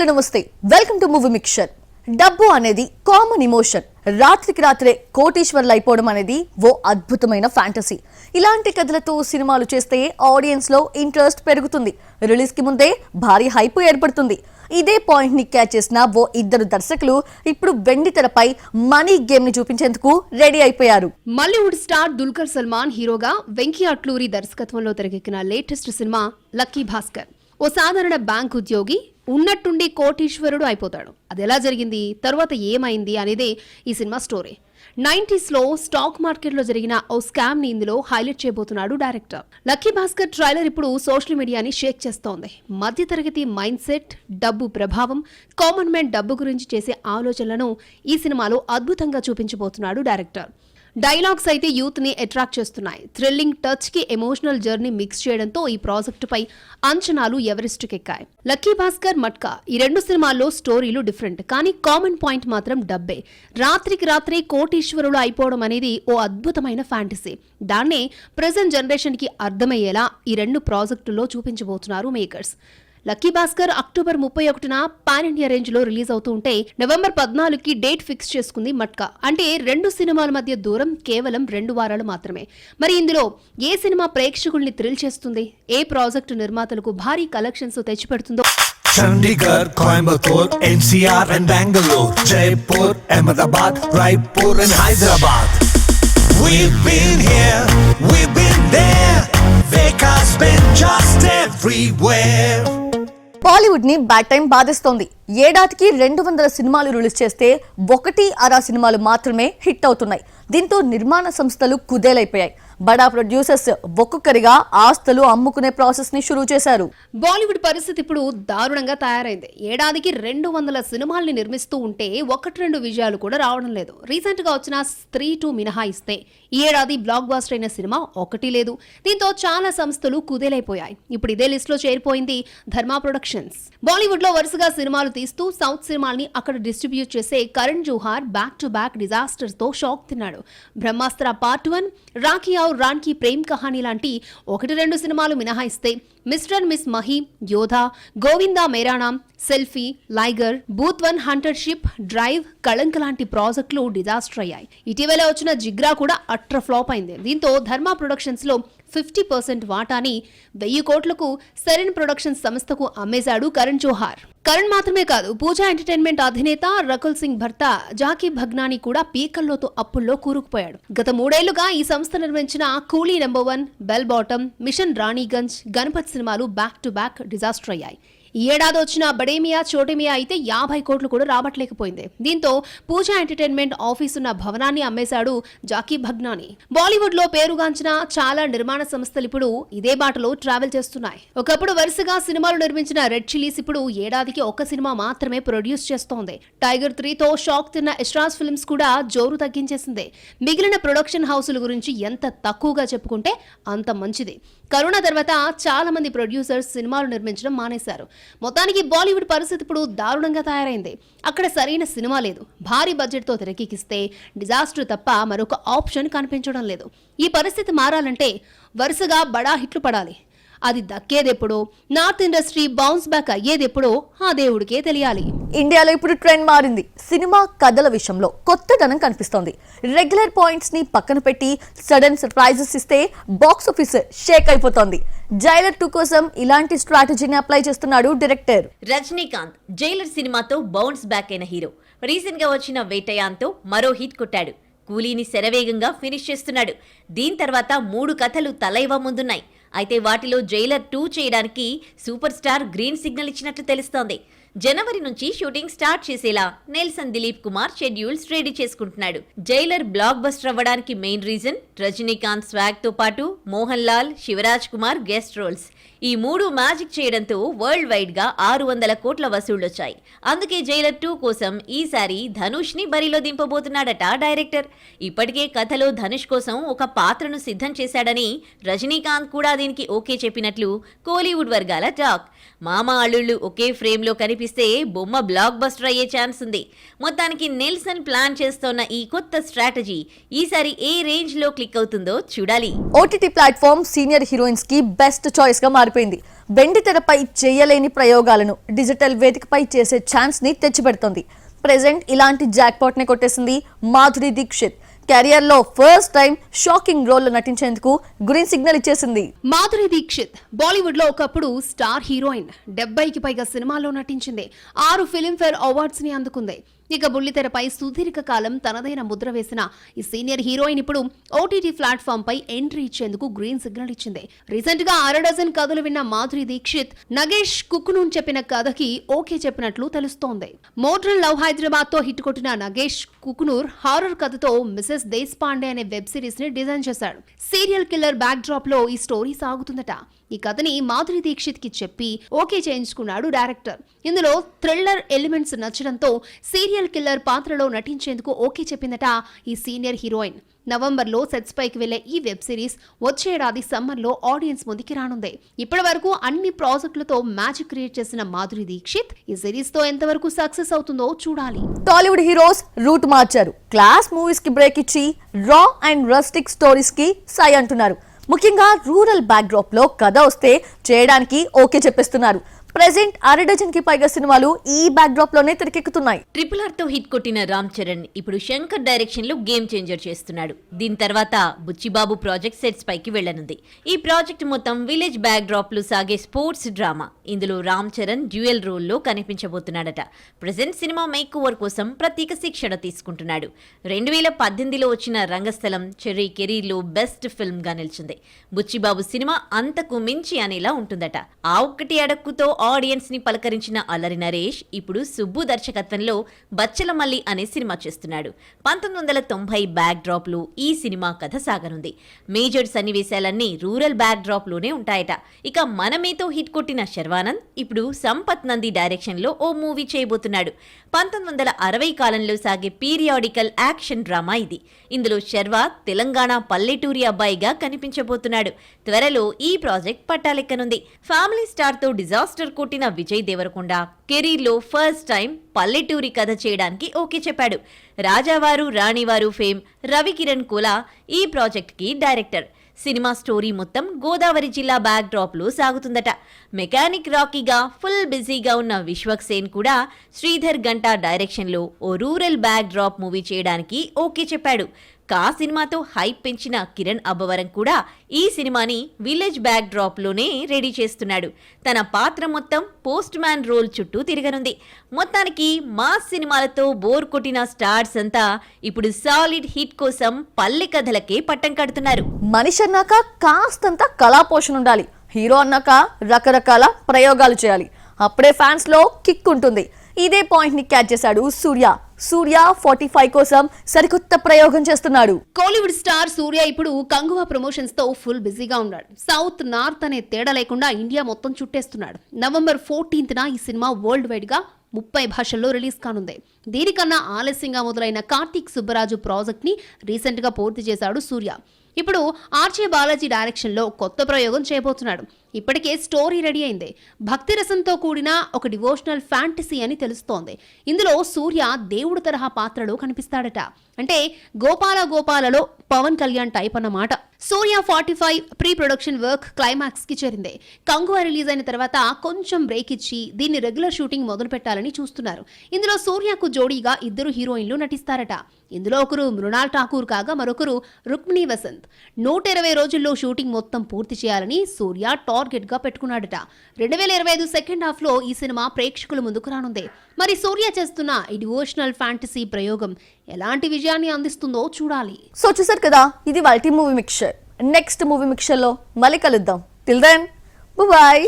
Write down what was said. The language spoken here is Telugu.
హలో నమస్తే, వెల్కమ్ టు మూవీ మిక్చర్. డబ్బు అనేది కామన్ ఎమోషన్. రాత్రికి రాత్రే కోటీశ్వర్లు అయిపోవడం అనేది ఓ అద్భుతమైన ఫ్యాంటసీ. ఇలాంటి కథలతో సినిమాలు చేస్తే ఆడియన్స్ లో ఇంట్రెస్ట్ పెరుగుతుంది. రిలీజ్ కి ముందే భారీ హైప్ ఏర్పడుతుంది. ఇదే పాయింట్ ని క్యాచ్ చేసిన ఓ ఇద్దరు దర్శకులు ఇప్పుడు వెండి తెరపై మనీ గేమ్ ని చూపించేందుకు రెడీ అయిపోయారు. బాలీవుడ్ స్టార్ దుల్కర్ సల్మాన్ హీరోగా వెంకీ అట్లూరి దర్శకత్వంలో తెరకెక్కిన లేటెస్ట్ సినిమా లక్కీ భాస్కర్. ఓ సాధారణ బ్యాంక్ ఉద్యోగి ఉన్నట్టుండి కోటీశ్వరుడు అయిపోతాడు. అది ఎలా జరిగింది, తర్వాత ఏమైంది అనేదే ఈ సినిమా స్టోరీ. 90s లో స్టాక్ మార్కెట్లో జరిగిన ఓ స్కామ్ ని ఇందులో హైలైట్ చేయబోతున్నాడు డైరెక్టర్. లక్కీ భాస్కర్ ట్రైలర్ ఇప్పుడు సోషల్ మీడియాని షేక్ చేస్తోంది. మధ్యతరగతి మైండ్ సెట్, డబ్బు ప్రభావం, కామన్ మ్యాన్ డబ్బు గురించి చేసే ఆలోచనలను ఈ సినిమాలో అద్భుతంగా చూపించబోతున్నాడు డైరెక్టర్. డైలాగ్స్ అయితే యూత్ ని అట్రాక్ట్ చేస్తున్నాయి. థ్రిల్లింగ్ టచ్ కి ఎమోషనల్ జర్నీ మిక్స్ చేయడంతో ఈ ప్రాజెక్టుపై అంచనాలు ఎవరెస్టుకెక్కాయి. లక్కీ భాస్కర్, మట్కా ఈ రెండు సినిమాల్లో స్టోరీలు డిఫరెంట్, కానీ కామన్ పాయింట్ మాత్రం డబ్బే. రాత్రికి రాత్రే కోటీశ్వరులు అయిపోవడం అనేది ఓ అద్భుతమైన ఫ్యాంటసీ. దాన్నే ప్రెజెంట్ జనరేషన్ కి అర్థమయ్యేలా ఈ రెండు ప్రాజెక్టుల్లో చూపించబోతున్నారు మేకర్స్. లక్కీ భాస్కర్ అక్టోబర్ 31న పాన్ ఇండియా రేంజ్ లో రిలీజ్ అవుతూ ఉంటే నవంబర్ 14కి డేట్ ఫిక్స్ చేసుకుంది మట్కా. అంటే రెండు సినిమాల మధ్య దూరం కేవలం 2 వారాలు మాత్రమే. మరి ఇందులో ఏ సినిమా ప్రేక్షకుల్ని థ్రిల్ చేస్తుంది, ఏ ప్రాజెక్టు నిర్మాతలకు భారీ collections తెచ్చిపెడుతుందో. Chandigarh, Coimbatore, NCR and Bangalore, Jaipur, Ahmedabad, Raipur and Hyderabad. We've been here, we've been there. Vekas been just everywhere. Bollywood ని బ్యాడ్ టైం బాధిస్తోంది. ఏడాదికి 200 సినిమాలు రిలీజ్ చేస్తే 1-6 సినిమాలు మాత్రమే హిట్ అవుతున్నాయి. దీంతో నిర్మాణ సంస్థలు కుదేలైపోయాయి. బడా ప్రొడ్యూసర్స్ ఒక్కొక్కరిగా ఆస్తులు అమ్ముకునే ప్రాసెస్ ని షురూ చేశారు. బాలీవుడ్ పరిస్థితి ఇప్పుడు దారుణంగా తయారైంది. ఏడాదికి 200 సినిమాల్ని నిర్మిస్తూ ఉంటే 1-2 విజయాలు కూడా రావడం లేదు. రీసెంట్ గా వచ్చిన స్త్రీ 2 మినహాయిస్తే ఈ ఏడాది బ్లాక్ బాస్టర్ అయిన సినిమా ఒకటి లేదు. దీంతో చాలా సంస్థలు కుదేలైపోయాయి. ఇప్పుడు ఇదే లిస్ట్ లో చేరిపోయింది ధర్మా ప్రొడక్షన్స్. బాలీవుడ్ లో వరుసగా సినిమాలు తీస్తూ సౌత్ సినిమాల్ని అక్కడ డిస్ట్రిబ్యూట్ చేసే Karan Johar back to back disasters తో షాక్ తిన్నాడు. బ్రహ్మాస్త్ర పార్ట్ 1, రాఖీ ఔర్ రాన్కీ ప్రేమ్ కహానీ లాంటి 1-2 సినిమాలు మినహాయిస్తే మిస్టర్ మిస్ మహి, యోధా, గోవిందా మేరానామ్, సెల్ఫీ, లైగర్, బూత్ 1 హంటర్షిప్, డ్రైవ్, కళంక లాంటి ప్రాజెక్టులు డిజాస్టర్ అయ్యాయి. ఇటీవల వచ్చిన జిగ్రా కూడా అట్ర ఫ్లాప్ అయింది. దీంతో ధర్మా ప్రొడక్షన్స్ లో 50% వాటాని 1000 కోట్లకు సెరెన్ ప్రొడక్షన్స్ సంస్థకు అమ్మేశాడు కరణ్ జోహార్. కరణ్ మాత్రమే కాదు, పూజా ఎంటర్టైన్మెంట్ అధినేత రకుల్ సింగ్ భర్త జాకీ భగ్నాని కూడా పీకల్లోతో అప్పుల్లో కూరుకుపోయాడు. గత 3 ఏళ్లుగా ఈ సంస్థ నిర్మించిన Coolie number 1, Bell Bottom, Mission Raniganj, Ganapath సినిమాలు బ్యాక్ టు బ్యాక్ డిజాస్టర్ అయ్యాయి. ఈ ఏడాది వచ్చిన బడేమియా చోటేమియా అయితే 50 కోట్లు కూడా రాబట్టలేకపోయింది. దీంతో పూజా ఎంటర్టైన్మెంట్ ఆఫీస్ ఉన్న భవనాన్ని అమ్మేశాడు జాకీ భగ్నాని. బాలీవుడ్ లో పేరుగాంచిన చాలా నిర్మాణ సంస్థలు ఇప్పుడు ఇదే బాటలో ట్రావెల్ చేస్తున్నాయి. ఒకప్పుడు వరుసగా సినిమాలు నిర్మించిన రెడ్ చిల్లీస్ ఇప్పుడు ఏడాదికి 1 సినిమా మాత్రమే ప్రొడ్యూస్ చేస్తోంది. టైగర్ 3తో షాక్ తిన్న ఇష్రాజ్ ఫిల్మ్స్ కూడా జోరు తగ్గించేసింది. మిగిలిన ప్రొడక్షన్ హౌసుల గురించి ఎంత తక్కువగా చెప్పుకుంటే అంత మంచిది. కరోనా తర్వాత చాలా మంది ప్రొడ్యూసర్స్ సినిమాలు నిర్మించడం మానేశారు. మొత్తానికి బాలీవుడ్ పరిస్థితి ఇప్పుడు దారుణంగా తయారైంది. అక్కడ సరైన సినిమా లేదు. భారీ బడ్జెట్తో తెరకెక్కిస్తే డిజాస్టర్ తప్ప మరొక ఆప్షన్ కనిపించడం లేదు. ఈ పరిస్థితి మారాలంటే వరుసగా బడా హిట్లు పడాలి. అది దక్కేదెప్పుడో, నార్త్ ఇండస్ట్రీ బౌన్స్ బ్యాక్ అయ్యేదెప్పుడో ఆ దేవుడికే తెలియాలి. ఇండియాలో ఇప్పుడు ట్రెండ్ మారింది. సినిమా కథల విషయంలో కొత్తదనం కనిపిస్తోంది. రెగ్యులర్ పాయింట్స్ ని పక్కన పెట్టి సడన్ సర్ప్రైజెస్ ఇస్తే బాక్స్ ఆఫీస్ షేక్ అయిపోతోంది. జైలర్ 2 కోసం ఇలాంటి స్ట్రాటజీని అప్లై చేస్తున్నాడు డైరెక్టర్ రజనీకాంత్. జైలర్ సినిమాతో బౌన్స్ బ్యాక్ అయిన హీరో రీసెంట్ గా వచ్చిన వేటయాన్తో మరో హిట్ కొట్టాడు. కూలీని శరవేగంగా ఫినిష్ చేస్తున్నాడు. దీని తర్వాత 3 కథలు తలైవ ముందున్నాయి. అయితే వాటిలో జైలర్ 2 చేయడానికి సూపర్ స్టార్ గ్రీన్ సిగ్నల్ ఇచ్చినట్లు తెలుస్తోంది. జనవరి నుంచి షూటింగ్ స్టార్ట్ చేసేలా Nelson Dilip Kumar schedules ready చేసుకుంటున్నాడు. జైలర్ బ్లాక్ బస్టర్ అవ్వడానికి మెయిన్ రీజన్ రజనీకాంత్ స్వాగ్ తో పాటు మోహన్ లాల్, శివరాజ్ కుమార్ గెస్ట్ రోల్స్. ఈ 3 మ్యాజిక్ చేయడంతో వరల్డ్ వైడ్ గా 600 కోట్ల వసూళ్లొచ్చాయి. అందుకే జైలర్ 2 కోసం ఈసారి ధనుష్ ని బరిలో దింపబోతున్నాడట డైరెక్టర్. ఇప్పటికే కథలో ధనుష్ కోసం ఒక పాత్రను సిద్ధం చేశాడని, రజనీకాంత్ కూడా దీనికి ఓకే చెప్పినట్లు కోలీవుడ్ వర్గాల టాక్. మామ అల్లుళ్ళు ఒకే ఫ్రేమ్ లో కనిపిస్తే బొమ్మ బ్లాక్ బస్టర్ అయ్యే ఛాన్స్ ఉంది. మొత్తానికి నెల్సన్ ప్లాన్ చేస్తోన్న ఈ కొత్త స్ట్రాటజీ ఈసారి ఏ రేంజ్ లో క్లిక్ అవుతుందో చూడాలి. ఓటీటీ ప్లాట్ఫామ్ సీనియర్ హీరోయిన్స్ కి బెస్ట్ చాయిస్ గా మారిపోయింది. వెండి తెరపై చేయలేని ప్రయోగాలను డిజిటల్ వేదికపై చేసే ఛాన్స్ ని తెచ్చిపెడుతోంది. ప్రెజెంట్ ఇలాంటి జాక్పాట్ ని కొట్టేసింది మాధురి దీక్షిత్. కెరియర్ లో ఫస్ట్ టైం షాకింగ్ రోల్ లో నటించేందుకు గ్రీన్ సిగ్నల్ ఇచ్చేసింది. మాధురి దీక్షిత్ బాలీవుడ్ లో ఒకప్పుడు స్టార్ హీరోయిన్. 70కి పైగా సినిమాల్లో నటించింది. 6 ఫిల్మ్ఫేర్ అవార్డ్స్ ని అందుకుంది. ఇక బుల్లితెరపై సుదీర్ఘ కాలం తనదైన ముద్ర వేసిన ఈ సీనియర్ హీరోయిన్ ఇప్పుడు ఓటీటీ ప్లాట్ఫామ్ పై ఎంట్రీ ఇచ్చేందుకు గ్రీన్ సిగ్నల్ ఇచ్చింది. రీసెంట్ గా 6 డజన్ కథలు విన్న మాధురి దీక్షిత్ నగేష్ కుక్కునూన్ చెప్పిన కథకి ఓకే చెప్పినట్లు తెలుస్తోంది. మోడ్రన్ లవ్ హైదరాబాద్ తో హిట్ కొట్టిన నగేష్ కుకునూర్ హారర్ కథతో మిసెస్ దేశపాండే అనే వెబ్ సిరీస్ ని డిజైన్ చేశాడు. సీరియల్ కిల్లర్ బ్యాక్ డ్రాప్ లో ఈ స్టోరీ సాగుతుందట. ఈ కథని మాధురి దీక్షిత్ కి చెప్పి ఓకే చేయించుకున్నాడు డైరెక్టర్. ఇందులో థ్రిల్లర్ ఎలిమెంట్స్ నచ్చడంతో సీరియల్ కిల్లర్ పాత్రలో నటించేందుకు ఓకే చెప్పిందట ఈ సీనియర్ హీరోయిన్. నవంబర్లో సెట్స్ పైకి వెళ్లే ఈ వెబ్ సిరీస్ వచ్చే ఏడాది సమ్మర్లో ఆడియన్స్ ముందుకి రానుంది. ఇప్పటి వరకు అన్ని ప్రాజెక్టులతో మ్యాజిక్ క్రియేట్ చేసిన మాధురి దీక్షిత్ ఈ సిరీస్ తో ఎంతవరకు సక్సెస్ అవుతుందో చూడాలి. టాలీవుడ్ హీరోస్ రూట్ మార్చారు. క్లాస్ మూవీస్ కి బ్రేక్ ఇచ్చి రా అండ్ రస్టిక్ స్టోరీస్ కి సై అంటున్నారు. ముఖ్యంగా రూరల్ బ్యాక్డ్రాప్ లో కథ వస్తే చేయడానికి ఓకే చెప్పేస్తున్నారు. ప్రెజెంట్ 6 డజన్ కి పైగా సినిమాలు ఈ బ్యాక్డ్రాప్ లోనే తెరకెక్కుతున్నాయి. RRR తో హిట్ కొట్టిన రామ్ చరణ్ ఇప్పుడు శంకర్ డైరెక్షన్ లో గేమ్ చేంజర్ చేస్తున్నాడు. దీని తర్వాత బుచ్చిబాబు ప్రాజెక్ట్ సెట్స్ పైకి వెళ్లనుంది. ఈ ప్రాజెక్ట్ మొత్తం విలేజ్ బ్యాక్ డ్రాప్ లో సాగే స్పోర్ట్స్ డ్రామా. ఇందులో రామ్ చరణ్ డ్యూయల్ రోల్ లో కనిపించబోతున్నాడట. ప్రెజెంట్ సినిమా మేక్ ఓవర్ కోసం ప్రత్యేక శిక్షణ తీసుకుంటున్నాడు. 2018లో వచ్చిన రంగస్థలం చెర్రీ కెరీర్ లో బెస్ట్ ఫిల్మ్ గా నిలిచింది. బుచ్చిబాబు సినిమా అంతకు మించి అనేలా ఉంటుందట. ఆ ఒక్కటి అడక్కుతో ఆడియన్స్ ని పలకరించిన అల్లరి నరేష్ ఇప్పుడు సుబ్బు దర్శకత్వంలో బచ్చలమల్లి అనే సినిమా చేస్తున్నాడు. 1990 బ్యాక్ డ్రాప్ లో ఈ సినిమా కథ సాగనుంది. మేజర్ సన్నివేశాలన్నీ రూరల్ బ్యాక్ డ్రాప్ లోనే ఉంటాయట. ఇక మనమేతో హిట్ కొట్టిన శర్వానంద్ ఇప్పుడు సంపత్ నంది డైరెక్షన్ లో ఓ మూవీ చేయబోతున్నాడు. 1960 కాలంలో సాగే పీరియాడికల్ యాక్షన్ డ్రామా ఇది. ఇందులో శర్వా తెలంగాణ పల్లెటూరి అబ్బాయిగా కనిపించబోతున్నాడు. త్వరలో ఈ ప్రాజెక్ట్ పట్టాలెక్కనుంది. ఫ్యామిలీ స్టార్ తో డిజాస్టర్ కొట్టిన విజయ్ దేవరకొండ కెరీర్ లో ఫస్ట్ టైం పల్లెటూరి కథ చేయడానికి ఓకే చెప్పాడు. రాజావారు రాణివారు ఫేమ్ రవికిరణ్ కోలా ఈ ప్రాజెక్ట్ కి డైరెక్టర్. సినిమా స్టోరీ మొత్తం గోదావరి జిల్లా బ్యాక్ డ్రాప్ లో సాగుతుందట. మెకానిక్ రాకీగా ఫుల్ బిజీగా ఉన్న విశ్వక్ సేన్ కూడా శ్రీధర్ గంటా డైరెక్షన్ లో ఓ రూరల్ బ్యాక్ డ్రాప్ మూవీ చేయడానికి ఓకే చెప్పాడు. కా సినిమాతో హైప్ పెంచిన కిరణ్ అబ్బవరం కూడా ఈ సినిమాని విలేజ్ బ్యాక్ డ్రాప్ లోనే రెడీ చేస్తున్నాడు. తన పాత్ర మొత్తం పోస్ట్ మ్యాన్ రోల్ చుట్టూ తిరగనుంది. మొత్తానికి మాస్ సినిమాలతో బోర్ కొట్టిన స్టార్స్ అంతా ఇప్పుడు సాలిడ్ హిట్ కోసం పల్లె కథలకే పట్టం కడుతున్నారు. మనిషి అన్నాక కాస్తంత కళాపోషణ ఉండాలి. హీరో అన్నాక రకరకాల ప్రయోగాలు చేయాలి. అప్పుడే ఫ్యాన్స్ లో కిక్ ఉంటుంది. ఇదే పాయింట్ ని క్యాచ్ చేశాడు సూర్య. సూర్య 45 కోసం సరికొత్త ప్రయోగం చేస్తున్నాడు. కోలీవుడ్ స్టార్ సూర్య ఇప్పుడు కంగువా ప్రమోషన్స్ తో ఫుల్ బిజీగా ఉన్నాడు. సౌత్ నార్త్ అనే తేడా లేకుండా ఇండియా మొత్తం చుట్టేస్తున్నాడు. నవంబర్ 14న ఈ సినిమా వరల్డ్ వైడ్ గా 30 భాషల్లో రిలీజ్ కానుంది. దీనికన్నా ఆలస్యంగా మొదలైన కార్తీక్ సుబ్బరాజు ప్రాజెక్ట్ ని రీసెంట్ గా పూర్తి చేశాడు సూర్య. ఇప్పుడు ఆర్జే బాలాజీ డైరెక్షన్ లో కొత్త ప్రయోగం చేయబోతున్నాడు. ఇప్పటికే స్టోరీ రెడీ అయింది. భక్తి రసంతో కూడిన ఒక డివోషనల్ ఫ్యాంటసీ అని తెలుస్తోంది. ఇందులో సూర్య దేవుడు తరహా పాత్రలో కనిపిస్తాడట. అంటే గోపాలలో పవన్ కళ్యాణ్ టైప్ అన్నమాట. సూర్య 45 ప్రీ ప్రొడక్షన్ వర్క్ క్లైమాక్స్ కి చేరింది. కంగువా రిలీజ్ అయిన తర్వాత కొంచెం బ్రేక్ ఇచ్చి దీన్ని రెగ్యులర్ షూటింగ్ మొదలు పెట్టాలని చూస్తున్నారు. ఇందులో సూర్యకు జోడీగా 2 హీరోయిన్లు నటిస్తారట. ఇందులో ఒకరు మృణాల్ ఠాకూర్ కాగా మరొకరు రుక్మిణి వసంత్. 120 రోజుల్లో షూటింగ్ మొత్తం పూర్తి చేయాలని సూర్య టార్గెట్ గా పెట్టుకున్నాడట. 2025 సెకండ్ హాఫ్ లో ఈ సినిమా ప్రేక్షకుల ముందుకు రానుంది. మరి సూర్య చేస్తున్న ఈ డివోషనల్ ఫ్యాంటసీ ప్రయోగం ఎలాంటి విజయాన్ని అందిస్తుందో చూడాలి. సో చూసారు కదా, ఇది వాల్టీ movie mixture. Next movie mixture లో మళ్ళీ కలుద్దాం. Till then bye.